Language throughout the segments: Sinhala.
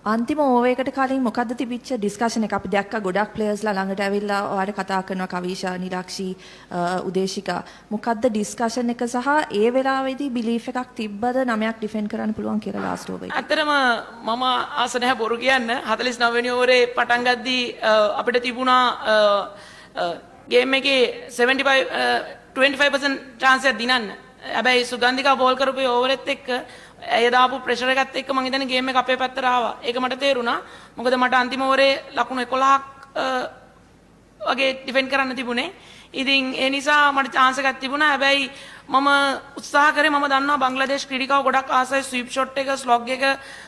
අන්තිම ඕවර් එකට කලින් මොකද්ද තිබිච්ච ඩිස්කෂන් එක? අපි දැක්ක ගොඩක් ප්ලේයර්ස්ලා ළඟට ඇවිල්ලා ඔයාලට කතා කරනවා, කවිෂා, නිරක්ෂි, උදේශිකා. මොකද්ද ඩිස්කෂන් එක සහ ඒ වෙලාවේදී බිලීෆ් එකක් තිබ්බද 9ක් ඩිෆෙන්ඩ් කරන්න පුළුවන් කියලා ලාස්ට් ඕවර් එකේ? ඇත්තටම මම ආස නැහැ බොරු කියන්න. 49 වෙනි ඕවරේ පටන් ගද්දී අපිට තිබුණා ගේම් එකේ 25% chance එකක් දිනන්න. හැබැයි සුගන්ධිකා බෝල් කරපු ඕවරෙත් එක්ක ඇය දාපු ප්‍රෙෂර් එකත් එක්ක මම හිතන්නේ ගේම් එක අපේ පැත්තට ආවා. ඒක මට තේරුණා. මොකද මට අන්තිම ඕවරේ ලකුණු 11ක් වගේ ඩිෆෙන්ඩ් කරන්න තිබුණේ. ඉතින් ඒ නිසා මට chance එකක් තිබුණා. හැබැයි මම උත්සාහ කරේ මම දන්නවා බංග්ලාදේශ ක්‍රීඩිකාව ගොඩක් ආසයි ස්වීප් ෂොට් එක, ස්ලොග් එක,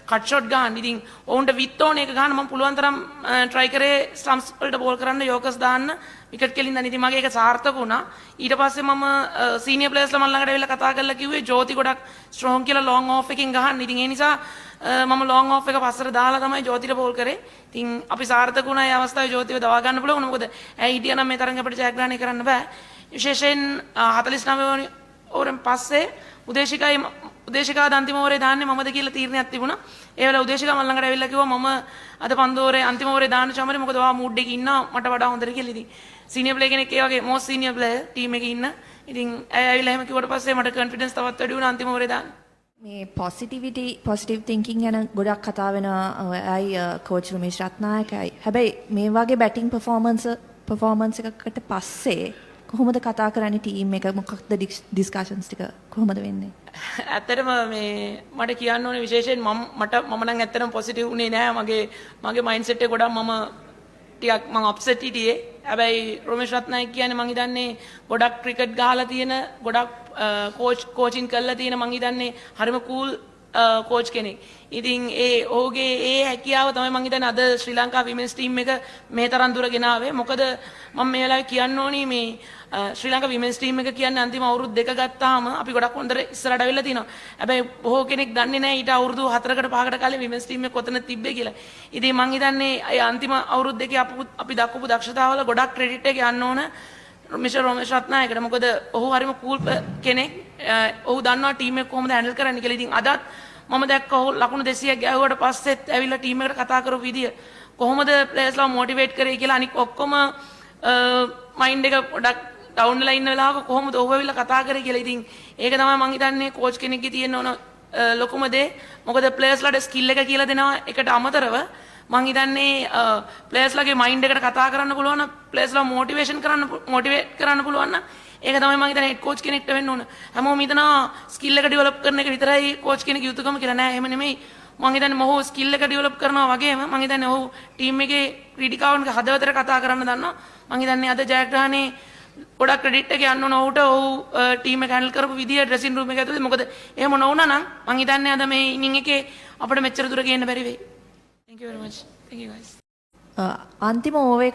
කට් ෂොට් ගන්න. ඉතින් ඔවුන්ට විත් ඕන එක ගන්න මම පුළුවන් තරම් try කරේ ස්ටම්ප්ස් වලට බෝල් කරන්න, යෝකර්ස් දාන්න, විකට් කෙලින් දාන්න. ඉතින් මගේ ඒක සාර්ථක වුණා. ඊට පස්සේ මම සීනියර් ප්ලේයර්ස්ලා මම ළඟට ඇවිල්ලා කතා කරලා කිව්වේ ජෝති ගොඩක් ස්ට්‍රෝං කියලා ලොං ඕෆ් එකකින් ගහන්න. ඉතින් ඒ නිසා මම ලොං ඕෆ් එක පස්සට දාලා තමයි ජෝතිට බෝල් කරේ. ඉතින් අපි සාර්ථක වුණා ඒ අවස්ථාවේ ජෝතිව දවා ගන්න පුළුවන්. මොකද ඇයි හිටියනම් මේ තරඟ අපිට ජයග්‍රහණය කරන්න බෑ. විශේෂයෙන් 49 වෙනි ඕවරෙන් පස්සේ උදේශිකා අන්තිම ඕවරේ දාන්නේ මමද කියලා තීරණයක් තිබුණා. ඒ වෙලාව උදේශිකා මම ළඟට ඇවිල්ලා කිව්වා මම අද පන්දු ඕවරේ අන්තිම ඕවරේ දාන්න චමරේ මොකද ඔයා මූඩ් එකේ ඉන්නවා මට වඩා හොඳට කියලා. ඉතින් සීනියර් ප්ලේයර් කෙනෙක් ඒ වගේ මොස්ට් සීනියර් ප්ලේයර් ටීම් එකේ ඉන්න. ඉතින් ඇය ඇවිල්ලා එහෙම කිව්වට පස්සේ මට කොන්ෆිඩන්ස් තවත් වැඩි වුණා අන්තිම ඕවරේ දාන්න. මේ පොසිටිව් තින්කින් ගැන ගොඩක් කතා වෙනවා. අයයි කෝච් රමේෂ් රත්නායකයි. හැබැයි මේ වගේ බැටිං පර්ෆෝමන්ස් එකකට පස්සේ කොහොමද කතා කරන්නේ ටීම් එක? මොකක්ද ඩිස්කෂන්ස් ටික කොහොමද වෙන්නේ? ඇත්තටම මේ මට කියන්න ඕනේ විශේෂයෙන් මම නම් ඇත්තටම පොසිටිව් උනේ නෑ. මගේ මයින්ඩ්සෙට් එක ගොඩක් ටිකක් මම අප්සෙට් හිටියේ. හැබැයි රමේෂ් රත්නායක කියන්නේ මං හිතන්නේ ගොඩක් ක්‍රිකට් ගහලා තියෙන, ගොඩක් කෝචින් කරලා තියෙන මං හිතන්නේ හරිම කූල් කෝච් කෙනෙක්. ඉතින් ඔහුගේ ඒ හැකියාව තමයි මං හිතන්නේ අද ශ්‍රී ලංකා විමෙන්ස් ටීම් එක මේ තරම් දුර ගෙනාවේ. මොකද මම මේ වෙලාවේ කියන්න ඕනි මේ ශ්‍රී ලංකා විමෙන්ස් ටීම් එක කියන්නේ අන්තිම අවුරුදු 2 ගත්තාම අපි ගොඩක් හොඳට ඉස්සරහට අවිල්ලා තිනවා. හැබැයි බොහෝ කෙනෙක් දන්නේ නැහැ ඊට අවුරුදු 4කට 5කට කලින් විමෙන්ස් ටීම් එක කොතන තිබ්බේ කියලා. ඉතින් මං හිතන්නේ ඒ අන්තිම අවුරුදු 2 අපි දක්වපු දක්ෂතාවල ගොඩක් ක්‍රෙඩිට් එක යන්න ඕන මිස්ටර් රමේෂ් රත්නායකට. මොකද ඔහු හරිම කූල් කෙනෙක්. ඔහු දන්නවා ටීම් එක කොහොමද හැන්ඩල් කරන්න කියලා. ඉතින් අදත් මම දැක්ක ඔහු ලකුණු 200ක් ගැහුවට පස්සෙත් ඇවිල්ලා ටීම් එකට කතා කරපු විදිය කොහොමද ප්ලේයර්ස්ලා මොටිවේට් කරේ කියලා. අනික ඔක්කොම මයින්ඩ් එක ගොඩක් ඩවුන් වෙලා ඉන්න වෙලාවක කොහොමද ඔහු ඇවිල්ලා කතා කරේ කියලා. ඉතින් ඒක තමයි මම හිතන්නේ කෝච් කෙනෙක්ගේ තියෙන ඕන ලොකුම දේ. මොකද ප්ලේයර්ස්ලාට ස්කිල් එක කියලා දෙනවා එකට අමතරව මං හිතන්නේ ප්ලේයර්ස්ලාගේ මයින්ඩ් එකට කතා කරන්න පුළුවන් නම්, ප්ලේයර්ස්ලා මොටිවේට් කරන්න පුළුවන් නම් ඒක තමයි මම හිතන්නේ හෙඩ් කෝච් කෙනෙක්ට වෙන්න ඕන. හැමෝම හිතනවා ස්කිල් එක ඩෙවලොප් කරන එක විතරයි කෝච් කෙනෙක් යුතුයකම කියලා. නෑ එහෙම නෙමෙයි. මම හිතන්නේ මොහු ස්කිල් එක ඩෙවලොප් කරනවා වගේම මම හිතන්නේ ඔහු ටීම් එකේ ක්‍රීඩිකාවන්ගේ හදවතට කතා කරන්න දන්නවා. මම හිතන්නේ අද ජයග්‍රහණේ ගොඩක් ක්‍රෙඩිට් එක යන්න ඕන ඔහුට. ඔහු ටීම් එක හැන්ඩල් කරපු විදිය ඩ්‍රෙසින් රූම් එක ඇතුලේ. මොකද එහෙම නොවුනා නම් මම හිතන්නේ අද මේ ඉනින් එකේ අපිට මෙච්චර දුර ගේන්න බැරි වෙයි. Thank you very much. Thank you guys. අන්තිම ඕවර්